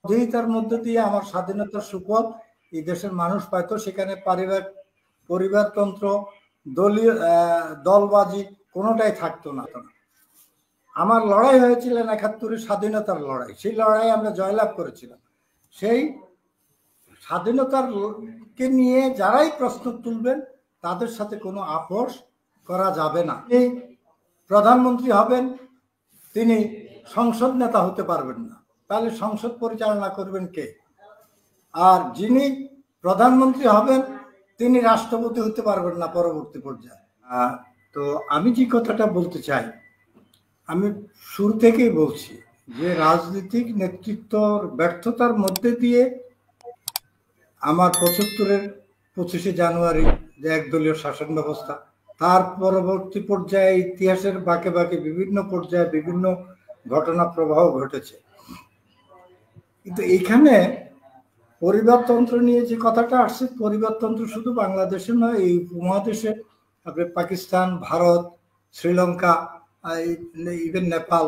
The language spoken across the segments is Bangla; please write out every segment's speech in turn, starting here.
অধিকার মধ্য দিয়ে আমার স্বাধীনতার সুফল এই দেশের মানুষ পাইতো। সেখানে পরিবারতন্ত্র, দলীয় দলবাজি কোনোটাই থাকতো না। আমার লড়াই হয়েছিল ৭১ স্বাধীনতার লড়াই। সেই লড়াই আমরা জয়লাভ করেছিলাম। সেই স্বাধীনতার কে নিয়ে যারাই প্রশ্ন তুলবেন তাদের সাথে কোনো আপোষ করা যাবে না। এই প্রধানমন্ত্রী হবেন, তিনি সংসদ নেতা হতে পারবেন না, তাহলে সংসদ পরিচালনা করবেন কে? আর যিনি প্রধানমন্ত্রী হবেন তিনি রাষ্ট্রপতি হতে পারবেন না পরবর্তী পর্যায়ে। তো আমি যে কথাটা বলতে চাই, আমি শুরু থেকেই বলছি যে রাজনৈতিক নেতৃত্বর ব্যর্থতার মধ্যে দিয়ে আমার ৭৫-এর ২৫শে জানুয়ারি যে একদলীয় শাসন ব্যবস্থা, তার পরবর্তী পর্যায়ে ইতিহাসের বাঁকে বাঁকে বিভিন্ন পর্যায়ে বিভিন্ন ঘটনা প্রবাহ ঘটেছে। কিন্তু এইখানে পরিবারতন্ত্র নিয়ে যে কথাটা আসছে, পরিবারতন্ত্র শুধু বাংলাদেশে নয়, এই উপমহাদেশে আপনি পাকিস্তান, ভারত, শ্রীলঙ্কা, ইভেন নেপাল,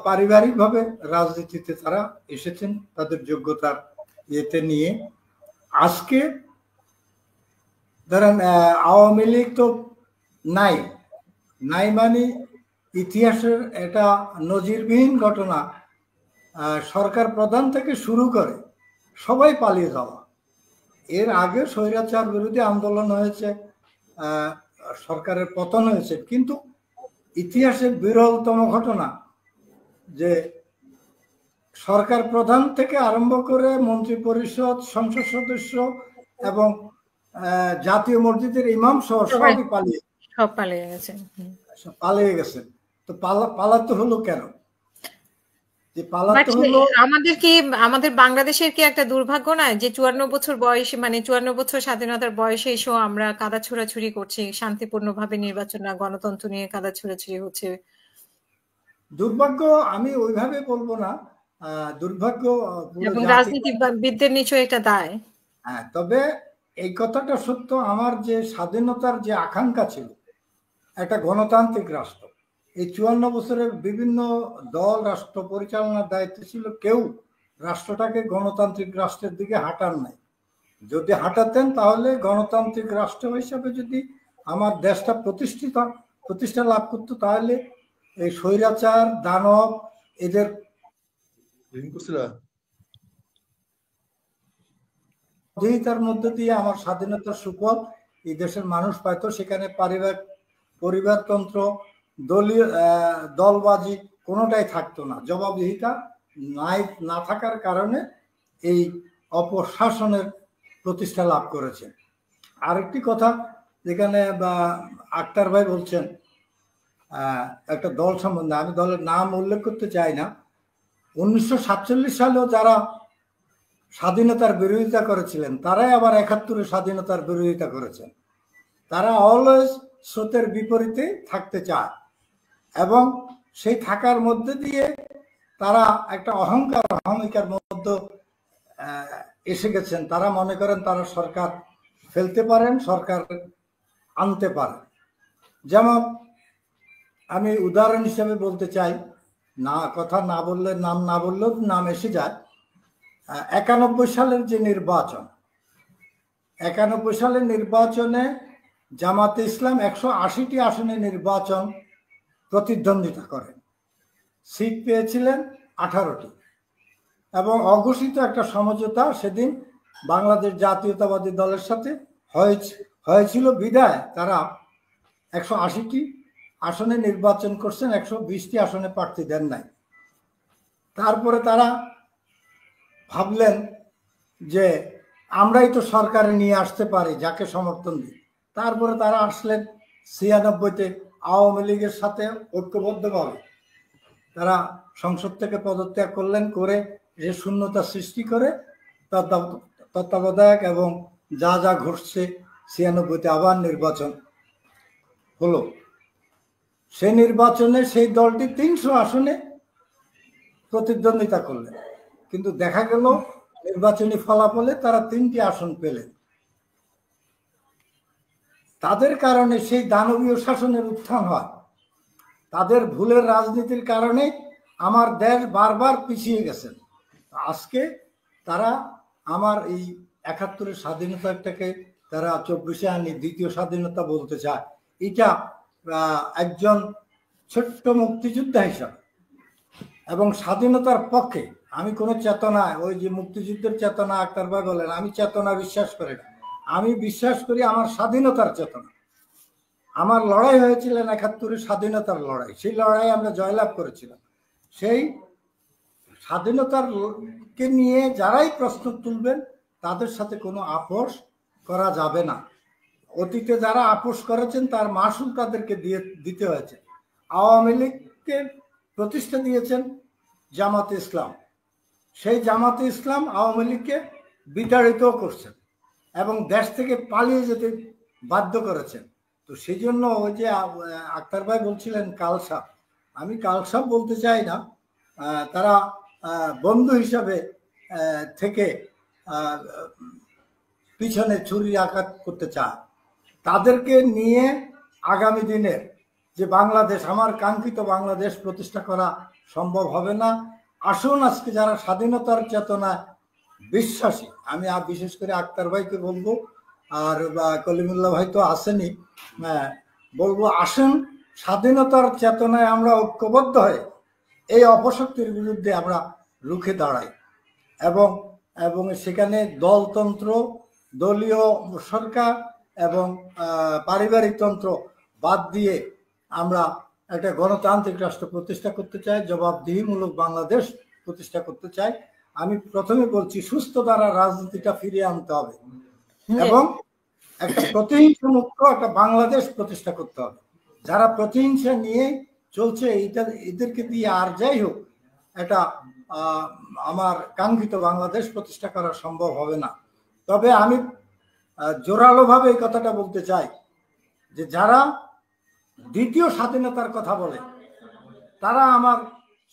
পারিবারিকভাবে রাজনীতিতে তারা এসেছেন তাদের যোগ্যতার ইয়েতে নিয়ে। আজকে ধরেন আওয়ামী লীগ তো নাই মানে ইতিহাসের এটা নজিরবিহীন ঘটনা। সরকার প্রধান থেকে শুরু করে সবাই পালিয়ে যাওয়া। এর আগে স্বৈরাচার বিরোধী আন্দোলন হয়েছে, সরকারের পতন হয়েছে, কিন্তু ইতিহাসের বিরলতম ঘটনা যে সরকার প্রধান থেকে আরম্ভ করে মন্ত্রী পরিষদ, সংসদ সদস্য এবং জাতীয় মসজিদের ইমাম সহ সবাই পালিয়ে গেছেন। তো পালাতে হলো কেন? আমাদের বাংলাদেশের কি একটা দুর্ভাগ্য নয় যে ৫৪ বছর বয়সে, মানে ৫৪ বছর স্বাধীনতার বয়সে এসেও আমরা কাদা ছোড়াছুড়ি করছি, শান্তিপূর্ণভাবে নির্বাচন না, গণতন্ত্র নিয়ে কাদা ছোড়াছুড়ি হচ্ছে। দুর্ভাগ্য আমি ওইভাবে বলবো না, দুর্ভাগ্য এবং রাজনীতিবিদদের নিশ্চয়ই এটা দায়। হ্যাঁ, তবে এই কথাটা সত্য, আমার যে স্বাধীনতার যে আকাঙ্ক্ষা ছিল একটা গণতান্ত্রিক রাষ্ট্র, এই ৫৪ বছরের বিভিন্ন দল রাষ্ট্র পরিচালনার দায়িত্ব ছিল, কেউ রাষ্ট্রটাকে গণতান্ত্রিক রাষ্ট্রের দিকে হাঁটান নাই। যদি হাঁটাতেন তাহলে গণতান্ত্রিক রাষ্ট্র হিসাবে যদি আমার দেশটা প্রতিষ্ঠা লাভ করতো, তাহলে এই স্বৈরাচার, দানব, এদের অধিকার মধ্য দিয়ে আমার স্বাধীনতার সুফল এই দেশের মানুষ পাইতো। সেখানে পরিবারতন্ত্র, দলীয় দলবাজি কোনোটাই থাকতো না। জবাবদিহিতা না থাকার কারণে এই অপশাসনের প্রতিষ্ঠা লাভ করেছে। আরেকটি কথা, যেখানে আক্তার ভাই বলছেন একটা দল সম্বন্ধে, আমি দলের নাম উল্লেখ করতে চাই না। ১৯৪৭ সালেও যারা স্বাধীনতার বিরোধিতা করেছিলেন তারাই আবার ৭১-এ স্বাধীনতার বিরোধিতা করেছেন। তারা অলওয়েজ স্রোতের বিপরীতে থাকতে চায় এবং সেই থাকার মধ্যে দিয়ে তারা একটা অহমিকার মধ্যে এসে গেছেন। তারা মনে করেন তারা সরকার ফেলতে পারেন, সরকার আনতে পারেন। যেমন আমি উদাহরণ হিসেবে বলতে চাই, কথা না বললে, নাম না বললেও নাম এসে যায়। ৯১ সালের যে নির্বাচন, ৯১ সালের নির্বাচনে জামাতে ইসলাম ১৮০টি আসনে নির্বাচন প্রতিদ্বন্দ্বিতা করেন, সিট পেয়েছিলেন 18টি এবং অঘোষিত একটা সমঝোতা সেদিন বাংলাদেশ জাতীয়তাবাদী দলের সাথে হয়েছিল বিধায় তারা ১৮০টি আসনে নির্বাচন করছেন, ১২০টি আসনে প্রার্থী দেন নাই। তারপরে তারা ভাবলেন যে আমরাই তো সরকারে নিয়ে আসতে পারি যাকে সমর্থন দিই। তারপরে তারা আসলেন ৯৬-তে আওয়ামী লীগের সাথে ঐক্যবদ্ধভাবে তারা সংসদ থেকে পদত্যাগ করলেন, করে যে শূন্যতা সৃষ্টি করে তত্ত্বাবধায়ক এবং যা যা ঘটছে ৯৬-তে আবার নির্বাচন হলো। সেই নির্বাচনে সেই দলটি ৩০০ আসনে প্রতিদ্বন্দ্বিতা করলেন, কিন্তু দেখা গেল নির্বাচনী ফলাফলে তারা ৩টি আসন পেলেন। তাদের কারণে সেই দানবীয় শাসনের উত্থান হয়। তাদের ভুলের রাজনীতির কারণে আমার দেশ বারবার পিছিয়ে গেছে। আজকে তারা আমার এই ৭১-এর স্বাধীনতাটাকে তারা ২৪শে আনি দ্বিতীয় স্বাধীনতা বলতে চায়। এটা একজন ছোট্ট মুক্তিযোদ্ধা হিসাবে এবং স্বাধীনতার পক্ষে আমি কোনো চেতনা, ওই যে মুক্তিযুদ্ধের চেতনা আক্তার ভাই বলেন, আমি চেতনা বিশ্বাস করি না। আমি বিশ্বাস করি আমার স্বাধীনতার চেতনা। আমার লড়াই হয়েছিল ৭১-এর স্বাধীনতার লড়াই, সেই লড়াই আমরা জয়লাভ করেছিলাম। সেই স্বাধীনতার কে নিয়ে যারাই প্রশ্ন তুলবেন তাদের সাথে কোনো আপোষ করা যাবে না। অতীতে যারা আপোষ করেছেন তার মাসুল তাদেরকে দিতে হয়েছে। আওয়ামী লীগকে প্রতিষ্ঠা দিয়েছেন জামাতে ইসলাম, সেই জামাতে ইসলাম আওয়ামী লীগকে বিতাড়িত করছেন এবং দেশ থেকে পালিয়ে যেতে বাধ্য করেছেন। তো সেই জন্য ওই যে আক্তার ভাই বলছিলেন কালসাপ, আমি কালসাপ বলতে চাই না। তারা বন্ধু হিসাবে থেকে পিছনে ছুরি আঘাত করতে চায়। তাদেরকে নিয়ে আগামী দিনের যে বাংলাদেশ, আমার কাঙ্ক্ষিত বাংলাদেশ প্রতিষ্ঠা করা সম্ভব হবে না। আসুন আজকে যারা স্বাধীনতার চেতনায় বিশ্বাসী, আমি বিশেষ করে আক্তার ভাইকে বলবো, আর কলিমুল্লাহ ভাই তো আসেনি, বলবো আসুন স্বাধীনতার চেতনায় আমরা ঐক্যবদ্ধ হয়ে এই অপশক্তির বিরুদ্ধে আমরা রুখে দাঁড়াই এবং এবং সেখানে দলতন্ত্র, দলীয় সরকার এবং পারিবারিক তন্ত্র বাদ দিয়ে আমরা একটা গণতান্ত্রিক রাষ্ট্র প্রতিষ্ঠা করতে চাই, জবাবদিহিমূলক বাংলাদেশ প্রতিষ্ঠা করতে চাই। আমি প্রথমে বলছি সুস্থ দ্বারা রাজনীতিটা ফিরিয়ে আনতে হবে এবং একটা প্রতিহিংসা মুক্ত একটা বাংলাদেশ প্রতিষ্ঠা করতে হবে। যারা প্রতিহিংসা নিয়ে চলছে এদেরকে দিয়ে আর যাই হোক এটা আমার কাঙ্ক্ষিত বাংলাদেশ প্রতিষ্ঠা করা সম্ভব হবে না। তবে আমি জোরালোভাবে এই কথাটা বলতে চাই যে যারা দ্বিতীয় স্বাধীনতার কথা বলে তারা আমার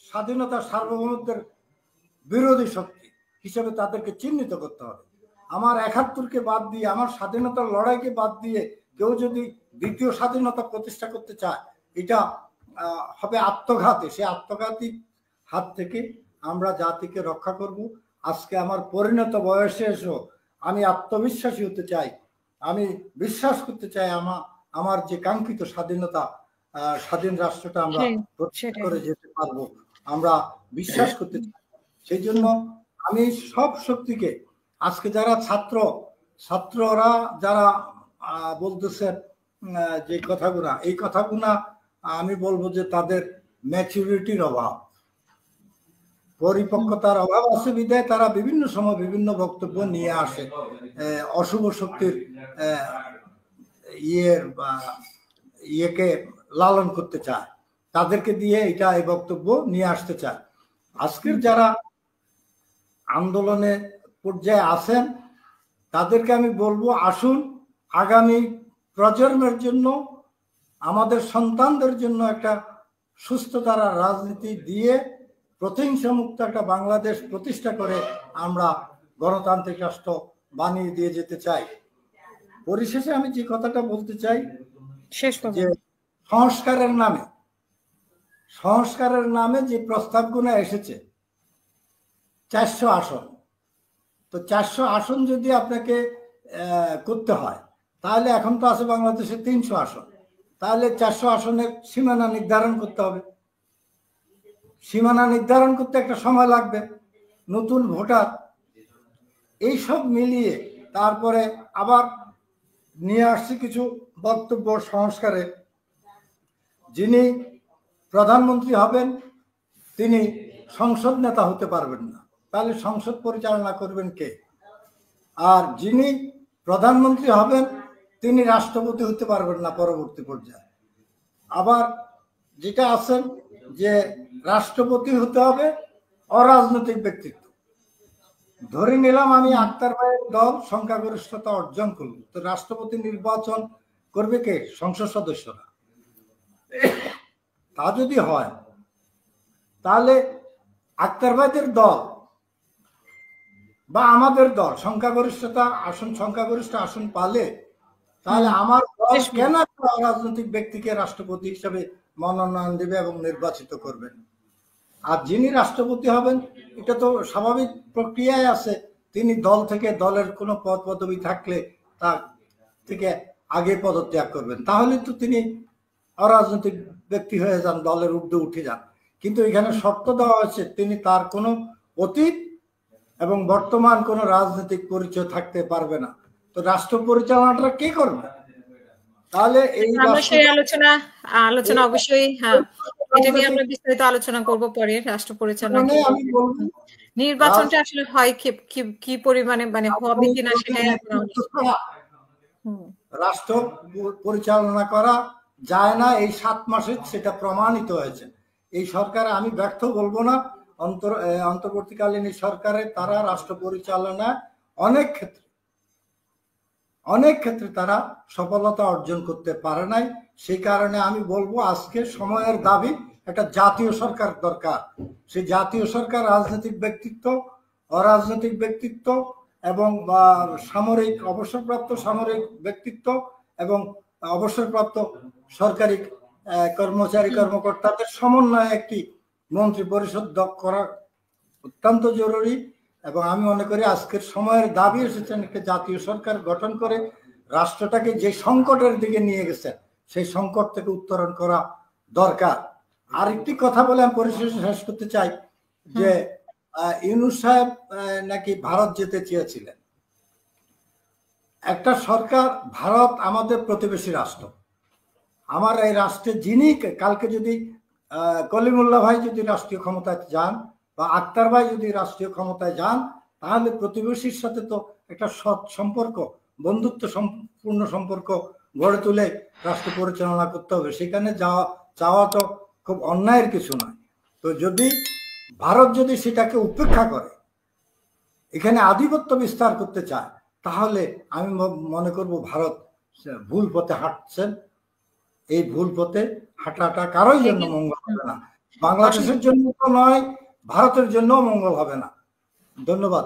স্বাধীনতার সার্বভৌমত্বের বিরোধী শক্তি হিসেবে তাদেরকে চিহ্নিত করতে হবে। আমার ৭১-কে বাদ দিয়ে, আমার স্বাধীনতার লড়াইকে বাদ দিয়ে কেউ যদি দ্বিতীয় স্বাধীনতা প্রতিষ্ঠা করতে চায় এটা হবে আত্মঘাতী। সে আত্মঘাতী হাত থেকে আমরা জাতিকে রক্ষা করব। আজকে আমার পরিণত বয়সে এসেও আমি আত্মবিশ্বাসী হতে চাই, আমি বিশ্বাস করতে চাই আমার যে কাঙ্ক্ষিত স্বাধীনতা, স্বাধীন রাষ্ট্রটা আমরা প্রতিষ্ঠা করে যেতে পারবো, আমরা বিশ্বাস করতে চাই। সেই জন্য আমি সব শক্তিকে আজকে যারা ছাত্ররা যারা বলতেছে যে কথাগুলা, এই কথাগুলা আমি বলবো যে তাদের ম্যাচুরিটির অভাব, পরিপক্কতার অভাব আছে বিধায় তারা বিভিন্ন সময় বিভিন্ন বক্তব্য নিয়ে আসে, অশুভ শক্তির ইয়েকে লালন করতে চায়, তাদেরকে দিয়ে এই বক্তব্য নিয়ে আসতে চায়। আজকের যারা আন্দোলনের পর্যায়ে আছেন তাদেরকে আমি বলবো আসুন আগামী প্রজন্মের জন্য, আমাদের সন্তানদের জন্য একটা সুস্থ ধারা রাজনীতি দিয়ে প্রতিহিংসা মুক্ত একটা বাংলাদেশ প্রতিষ্ঠা করে আমরা গণতান্ত্রিক রাষ্ট্র বানিয়ে দিয়ে যেতে চাই। পরিশেষে আমি যে কথাটা বলতে চাই যে সংস্কারের নামে যে প্রস্তাবগুলো এসেছে ৪০০ আসন, তো ৪০০ আসন যদি আপনাকে করতে হয় তাহলে এখন তো আছে বাংলাদেশে ৩০০ আসন, তাহলে ৪০০ আসনের সীমানা নির্ধারণ করতে হবে। সীমানা নির্ধারণ করতে একটা সময় লাগবে, নতুন ভোটার, এইসব মিলিয়ে তারপরে আবার নিয়ে আসছে কিছু বক্তব্য সংস্কারে। যিনি প্রধানমন্ত্রী হবেন তিনি সংসদ নেতা হতে পারবেন না, তাহলে সংসদ পরিচালনা করবেন কে? আর যিনি প্রধানমন্ত্রী হবেন তিনি রাষ্ট্রপতি হতে পারবেন না পরবর্তী পর্যায়ে। আবার যেটা আছেন যে রাষ্ট্রপতি হতে হবে অরাজনৈতিক ব্যক্তিত্ব। ধরে নিলাম আমি আক্তার ভাইয়ের দল সংখ্যাগরিষ্ঠতা অর্জন করল, তো রাষ্ট্রপতি নির্বাচন করবে কে? সংসদ সদস্যরা। তা যদি হয় তাহলে আক্তার ভাইদের দল বা আমাদের দল সংখ্যাগরিষ্ঠ আসন পালে তাহলে আমার দল কেন রাজনৈতিক ব্যক্তিকে রাষ্ট্রপতি হিসেবে মনোনয়ন দেবে এবং নির্বাচিত করবেন? আর যিনি রাষ্ট্রপতি হবেন এটা তো স্বাভাবিক প্রক্রিয়ায় আছে, তিনি দল থেকে দলের কোনো পদ পদবি থাকলে তা থেকে আগে পদত্যাগ করবেন, তাহলে তো তিনি অরাজনৈতিক ব্যক্তি হয়ে যান, দলের ঊর্ধ্বে উঠে যান। কিন্তু এখানে শর্ত দেওয়া হয়েছে তিনি তার কোনো অতীত এবং বর্তমান কোনো রাজনৈতিক পরিচয় থাকতে পারবে না। তো রাষ্ট্র পরিচালনাটা কে করবে? তাহলে এই আমরা সেই আলোচনা অবশ্যই, হ্যাঁ, এটা নিয়ে আমরা বিস্তারিত আলোচনা করব পরে। রাষ্ট্র পরিচালনা মানে আমি বলবো নির্বাচনটা আসলে হয় কি পরিমাণে মানে হবে কিনা সেটাই রাষ্ট্র পরিচালনা করা যায় না এই 7 মাসে, সেটা প্রমাণিত হয়েছে। এই সরকারে আমি ব্যর্থ বলবো না, অন্তর্বর্তীকালীন সরকারে তারা রাষ্ট্র পরিচালনা অনেক ক্ষেত্রে তারা সফলতা অর্জন করতে পারে নাই। সেই কারণে আমি বলবো আজকে সময়ের দাবি একটা জাতীয় সরকার দরকার। সেই জাতীয় সরকার রাজনৈতিক ব্যক্তিত্ব, অরাজনৈতিক ব্যক্তিত্ব এবং অবসরপ্রাপ্ত সামরিক ব্যক্তিত্ব এবং অবসরপ্রাপ্ত সরকারি কর্মচারী কর্মকর্তাদের সমন্বয়ে একটি মন্ত্রী পরিষদ করা অত্যন্ত জরুরি। এবং আমি মনে করি আজকের সময়ের দাবি এসেছেন একটা জাতীয় সরকার গঠন করে রাষ্ট্রটাকে যে সংকটের দিকে নিয়ে গেছে সেই সংকট থেকে উত্তরণ করা দরকার। আর একটি কথা বলে আমি পরিশেষে শেষ করতে চাই যে ইউনূস সাহেব নাকি ভারত যেতে চেয়েছিলেন। একটা সরকার, ভারত আমাদের প্রতিবেশী রাষ্ট্র, আমার এই রাষ্ট্রে যিনি কালকে যদি কলিমুল্লাহ ভাই যদি রাষ্ট্রীয় ক্ষমতায় যান বা আক্তার ভাই যদি রাষ্ট্রীয় ক্ষমতায় যান, তাহলে প্রতিবেশীর সাথে তো একটা সৎ সম্পর্ক, বন্ধুত্ব সম্পূর্ণ সম্পর্ক গড়ে তুলে রাষ্ট্র পরিচালনা করতে হবে। সেখানে যাওয়া তো খুব অন্যায়ের কিছু নয়। তো যদি ভারত যদি সেটাকে উপেক্ষা করে, এখানে আধিপত্য বিস্তার করতে চায়, তাহলে আমি মনে করব ভারত ভুল পথে হাঁটছেন। এই ভুল পথে হাঁটাটা কারোর জন্য মঙ্গল হবে না, বাংলাদেশের জন্য তো নয়, ভারতের জন্য মঙ্গল হবে না। ধন্যবাদ।